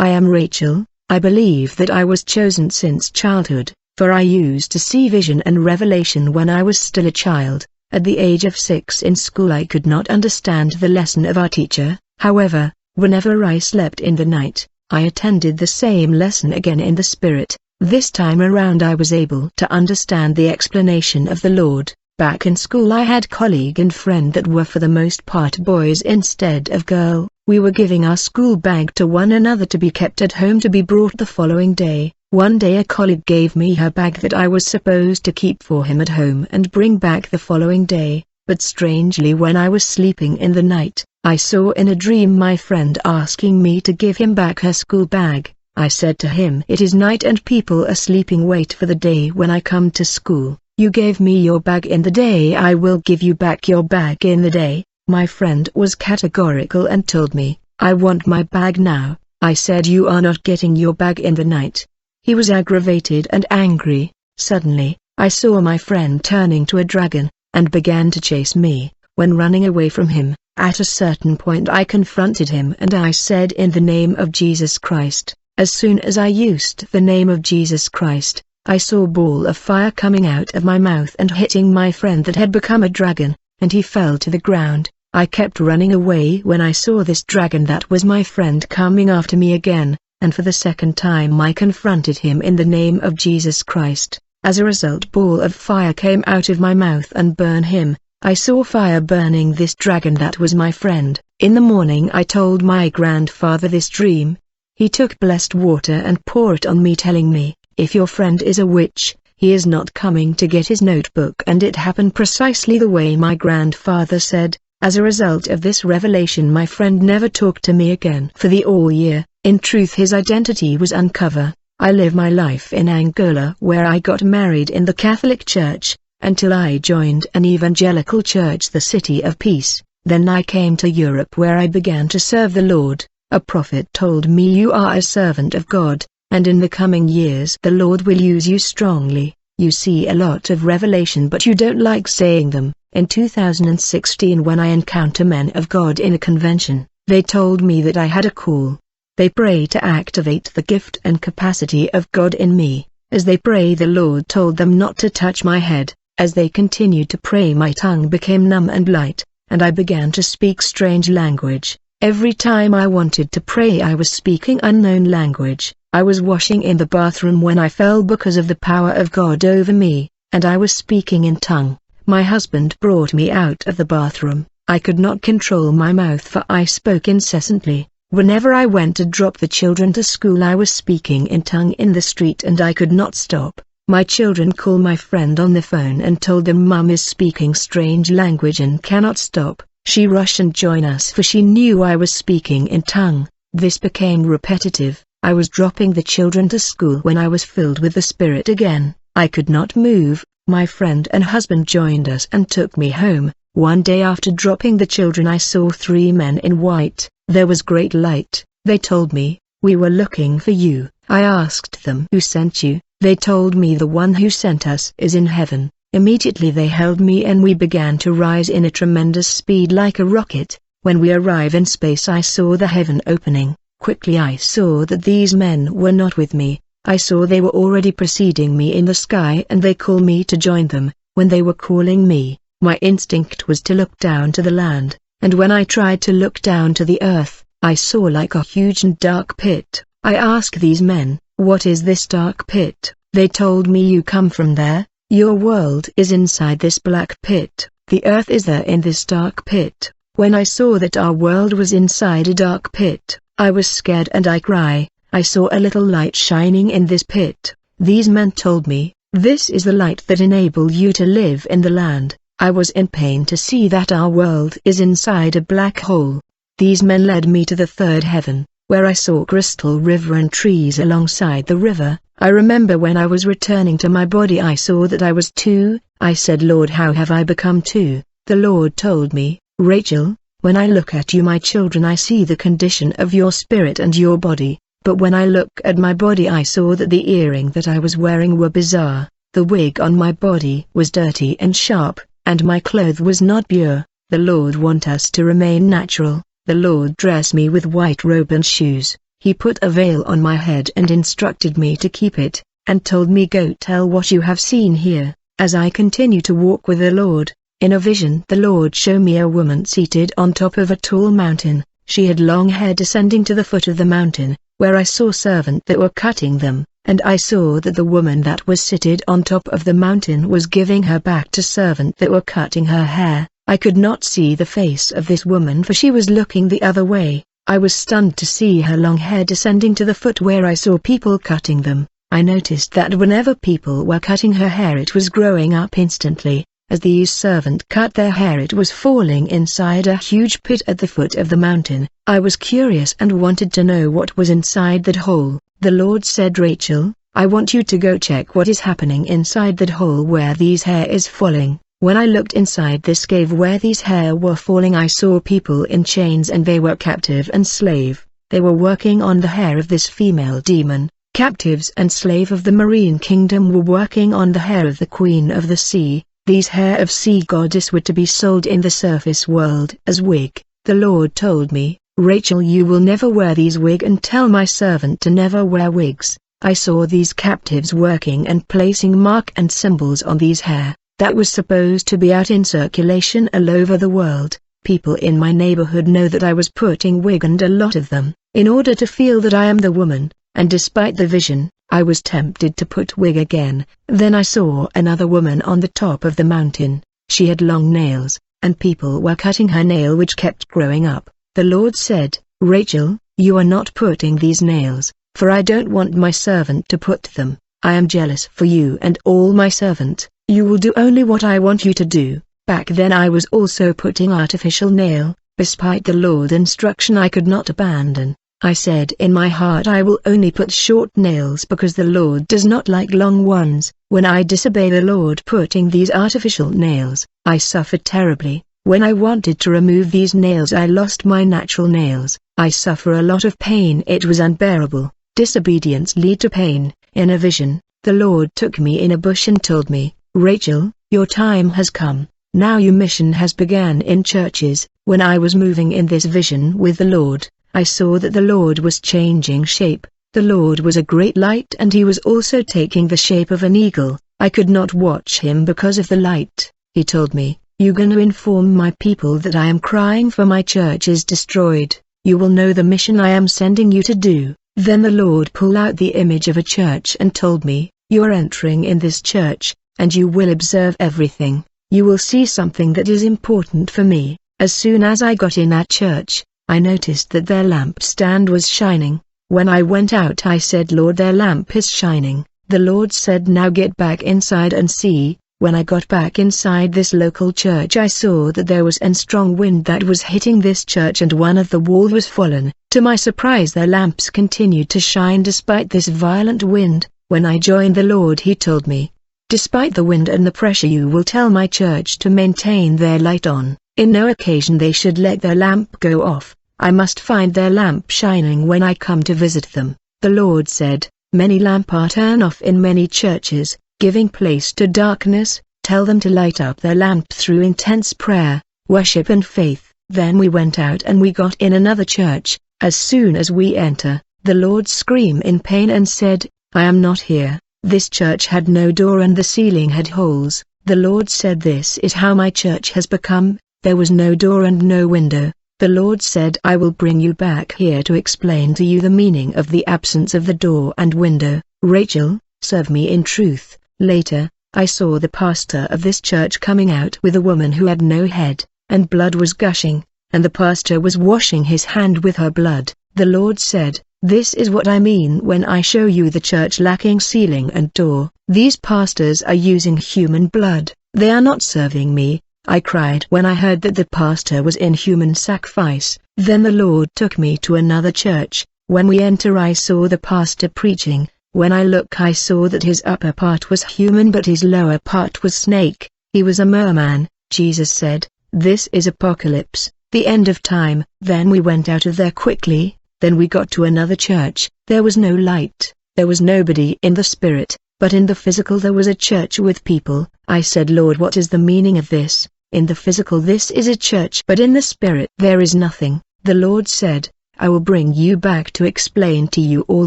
I am Rachel. I believe that I was chosen since childhood, for I used to see vision and revelation when I was still a child. At the age of 6 in school I could not understand the lesson of our teacher. However, whenever I slept in the night, I attended the same lesson again in the spirit. This time around I was able to understand the explanation of the Lord. Back in school I had colleague and friend that were for the most part boys instead of girl. We were giving our school bag to one another to be kept at home to be brought the following day. One day a colleague gave me her bag that I was supposed to keep for him at home and bring back the following day, but strangely when I was sleeping in the night, I saw in a dream my friend asking me to give him back her school bag. I said to him, "It is night and people are sleeping, wait for the day when I come to school. You gave me your bag in the day, I will give you back your bag in the day." My friend was categorical and told me, "I want my bag now." I said, "You are not getting your bag in the night." He was aggravated and angry. Suddenly, I saw my friend turning to a dragon, and began to chase me. When running away from him, at a certain point I confronted him and I said, "In the name of Jesus Christ." As soon as I used the name of Jesus Christ, I saw a ball of fire coming out of my mouth and hitting my friend that had become a dragon, and he fell to the ground. I kept running away when I saw this dragon that was my friend coming after me again, and for the second time I confronted him in the name of Jesus Christ. As a result, ball of fire came out of my mouth and burned him. I saw fire burning this dragon that was my friend. In the morning I told my grandfather this dream. He took blessed water and poured it on me, telling me, "If your friend is a witch, he is not coming to get his notebook." And it happened precisely the way my grandfather said. As a result of this revelation, my friend never talked to me again for the all year. In truth, his identity was uncovered. I live my life in Angola, where I got married in the Catholic Church, until I joined an evangelical church, the City of Peace. Then I came to Europe, where I began to serve the Lord. A prophet told me, "You are a servant of God, and in the coming years the Lord will use you strongly. You see a lot of revelation but you don't like saying them." In 2016, when I encounter men of God in a convention, they told me that I had a call. They pray to activate the gift and capacity of God in me. As they pray, the Lord told them not to touch my head. As they continued to pray, my tongue became numb and light, and I began to speak strange language. Every time I wanted to pray I was speaking unknown language. I was washing in the bathroom when I fell because of the power of God over me, and I was speaking in tongue. My husband brought me out of the bathroom. I could not control my mouth, for I spoke incessantly. Whenever I went to drop the children to school I was speaking in tongue in the street and I could not stop. My children called my friend on the phone and told them, "Mum is speaking strange language and cannot stop." She rushed and joined us, for she knew I was speaking in tongue. This became repetitive. I was dropping the children to school when I was filled with the Spirit again. I could not move. My friend and husband joined us and took me home. One day after dropping the children I saw 3 men in white. There was great light. They told me, "We were looking for you." I asked them, "Who sent you?" They told me, "The one who sent us is in heaven." Immediately they held me and we began to rise in a tremendous speed like a rocket. When we arrived in space I saw the heaven opening. Quickly I saw that these men were not with me. I saw they were already preceding me in the sky and they called me to join them. When they were calling me, my instinct was to look down to the land, and when I tried to look down to the earth, I saw like a huge and dark pit. I asked these men, "What is this dark pit?" They told me, "You come from there. Your world is inside this black pit. The earth is there in this dark pit." When I saw that our world was inside a dark pit, I was scared and I cried. I saw a little light shining in this pit. These men told me, "This is the light that enables you to live in the land." I was in pain to see that our world is inside a black hole. These men led me to the third heaven, where I saw crystal river and trees alongside the river. I remember when I was returning to my body I saw that I was 2. I said, "Lord, how have I become 2? The Lord told me, "Rachel, when I look at you my children I see the condition of your spirit and your body." But when I look at my body I saw that the earring that I was wearing were bizarre, the wig on my body was dirty and sharp, and my clothes was not pure. The Lord want us to remain natural. The Lord dressed me with white robe and shoes. He put a veil on my head and instructed me to keep it, and told me, go tell what you have seen here. As I continue to walk with the Lord, in a vision the Lord showed me a woman seated on top of a tall mountain. She had long hair descending to the foot of the mountain, where I saw servants that were cutting them, and I saw that the woman that was seated on top of the mountain was giving her back to servants that were cutting her hair. I could not see the face of this woman for she was looking the other way. I was stunned to see her long hair descending to the foot where I saw people cutting them. I noticed that whenever people were cutting her hair it was growing up instantly. As these servants cut their hair it was falling inside a huge pit at the foot of the mountain. I was curious and wanted to know what was inside that hole. The Lord said, Rachel, I want you to go check what is happening inside that hole where these hair is falling. When I looked inside this cave where these hair were falling I saw people in chains and they were captive and slave. They were working on the hair of this female demon. Captives and slave of the marine kingdom were working on the hair of the queen of the sea. These hair of sea goddess were to be sold in the surface world as wig. The Lord told me, Rachel, you will never wear these wig and tell my servant to never wear wigs. I saw these captives working and placing mark and symbols on these hair. That was supposed to be out in circulation all over the world. People in my neighborhood know that I was putting wig, and a lot of them, in order to feel that I am the woman, and despite the vision, I was tempted to put wig again. Then I saw another woman on the top of the mountain. She had long nails, and people were cutting her nail which kept growing up. The Lord said, Rachel, you are not putting these nails, for I don't want my servant to put them. I am jealous for you and all my servant. You will do only what I want you to do. Back then I was also putting artificial nail. Despite the Lord's instruction I could not abandon. I said in my heart, I will only put short nails because the Lord does not like long ones. When I disobey the Lord putting these artificial nails, I suffered terribly. When I wanted to remove these nails I lost my natural nails. I suffer a lot of pain. It was unbearable. Disobedience lead to pain. In a vision, the Lord took me in a bush and told me, Rachel, your time has come. Now your mission has begun in churches. When I was moving in this vision with the Lord, I saw that the Lord was changing shape. The Lord was a great light and he was also taking the shape of an eagle. I could not watch him because of the light. He told me, you're going to inform my people that I am crying for my church is destroyed. You will know the mission I am sending you to do. Then the Lord pulled out the image of a church and told me, you are entering in this church, and you will observe everything. You will see something that is important for me. As soon as I got in that church, I noticed that their lampstand was shining. When I went out I said, Lord, their lamp is shining. The Lord said, now get back inside and see. When I got back inside this local church I saw that there was a strong wind that was hitting this church and one of the walls was fallen. To my surprise their lamps continued to shine despite this violent wind. When I joined the Lord he told me, despite the wind and the pressure you will tell my church to maintain their light on. In no occasion they should let their lamp go off. I must find their lamp shining when I come to visit them. The Lord said, many lamps are turned off in many churches, giving place to darkness. Tell them to light up their lamp through intense prayer, worship and faith. Then we went out and we got in another church. As soon as we enter, the Lord screamed in pain and said, I am not here. This church had no door and the ceiling had holes. The Lord said, this is how my church has become. There was no door and no window. The Lord said, I will bring you back here to explain to you the meaning of the absence of the door and window. Rachel, serve me in truth. Later, I saw the pastor of this church coming out with a woman who had no head, and blood was gushing, and the pastor was washing his hand with her blood. The Lord said, this is what I mean when I show you the church lacking ceiling and door. These pastors are using human blood. They are not serving me. I cried when I heard that the pastor was in human sacrifice. Then the Lord took me to another church. When we enter I saw the pastor preaching. When I look I saw that his upper part was human but his lower part was snake. He was a merman. Jesus said, this is apocalypse, the end of time. Then we went out of there quickly. Then we got to another church. There was no light. There was nobody in the spirit, but in the physical there was a church with people. I said, Lord, what is the meaning of this? In the physical this is a church but in the spirit there is nothing. The Lord said, I will bring you back to explain to you all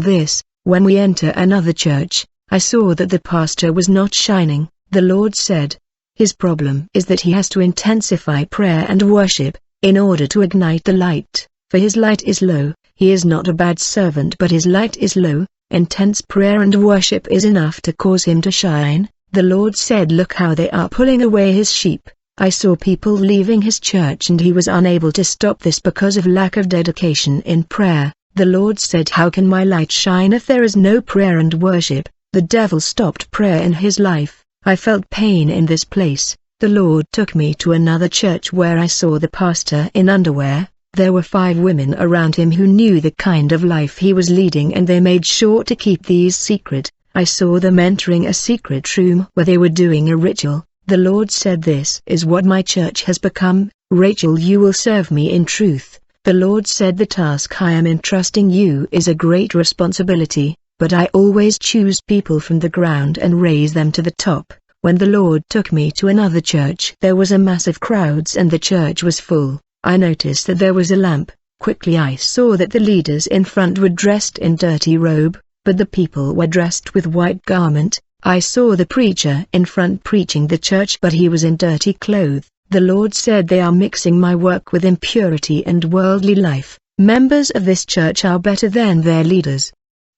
this." When we enter another church, I saw that the pastor was not shining. The Lord said, "His problem is that he has to intensify prayer and worship, in order to ignite the light, for his light is low." He is not a bad servant, but his light is low. Intense prayer and worship is enough to cause him to shine. The Lord said, "Look how they are pulling away his sheep." I saw people leaving his church and he was unable to stop this because of lack of dedication in prayer. The Lord said, "How can my light shine if there is no prayer and worship?" The devil stopped prayer in his life. I felt pain in this place. The Lord took me to another church where I saw the pastor in underwear. There were 5 women around him who knew the kind of life he was leading, and they made sure to keep these secret. I saw them entering a secret room where they were doing a ritual. The Lord said, "This is what my church has become. Rachel, you will serve me in truth." The Lord said, "The task I am entrusting you is a great responsibility, but I always choose people from the ground and raise them to the top." When the Lord took me to another church, there was a massive crowds and the church was full. I noticed that there was a lamp. Quickly I saw that the leaders in front were dressed in dirty robe, but the people were dressed with white garment. I saw the preacher in front preaching the church, but he was in dirty clothes. The Lord said, "They are mixing my work with impurity and worldly life. Members of this church are better than their leaders.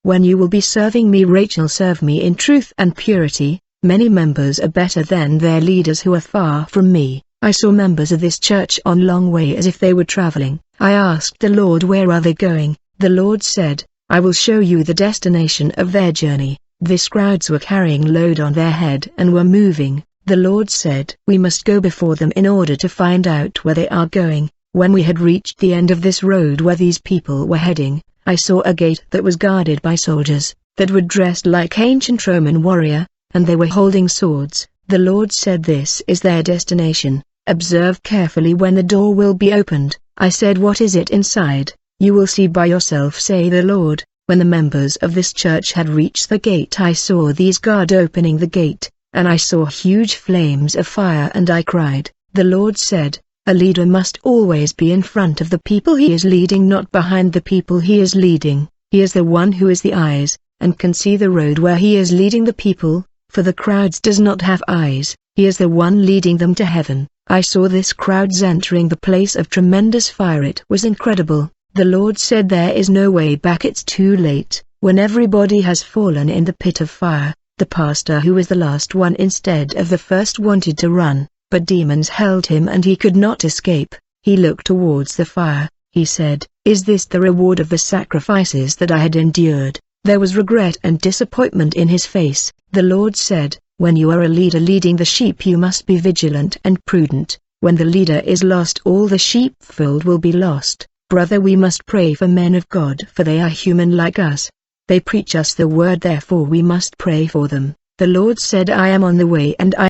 When you will be serving me, Rachel, serve me in truth and purity." Many members are better than their leaders who are far from me. I saw members of this church on long way as if they were traveling. I asked the Lord, "Where are they going?" The Lord said, "I will show you the destination of their journey." These crowds were carrying load on their head and were moving. The Lord said, "We must go before them in order to find out where they are going." When we had reached the end of this road where these people were heading, I saw a gate that was guarded by soldiers, that were dressed like ancient Roman warrior, and they were holding swords. The Lord said, "This is their destination. Observe carefully when the door will be opened." I said, "What is it inside?" "You will see by yourself," say the Lord. When the members of this church had reached the gate, I saw these guards opening the gate, and I saw huge flames of fire, and I cried. The Lord said, "A leader must always be in front of the people he is leading, not behind the people he is leading. He is the one who is the eyes, and can see the road where he is leading the people, for the crowds does not have eyes. He is the one leading them to heaven." I saw this crowds entering the place of tremendous fire. It was incredible. The Lord said, "There is no way back, it's too late." When everybody has fallen in the pit of fire, the pastor who was the last one instead of the first wanted to run, but demons held him and he could not escape. He looked towards the fire. He said, "Is this the reward of the sacrifices that I had endured?" There was regret and disappointment in his face. The Lord said, "When you are a leader leading the sheep, you must be vigilant and prudent. When the leader is lost, all the sheepfold will be lost." Brother, we must pray for men of God, for they are human like us. They preach us the word, therefore we must pray for them. The Lord said, "I am on the way and I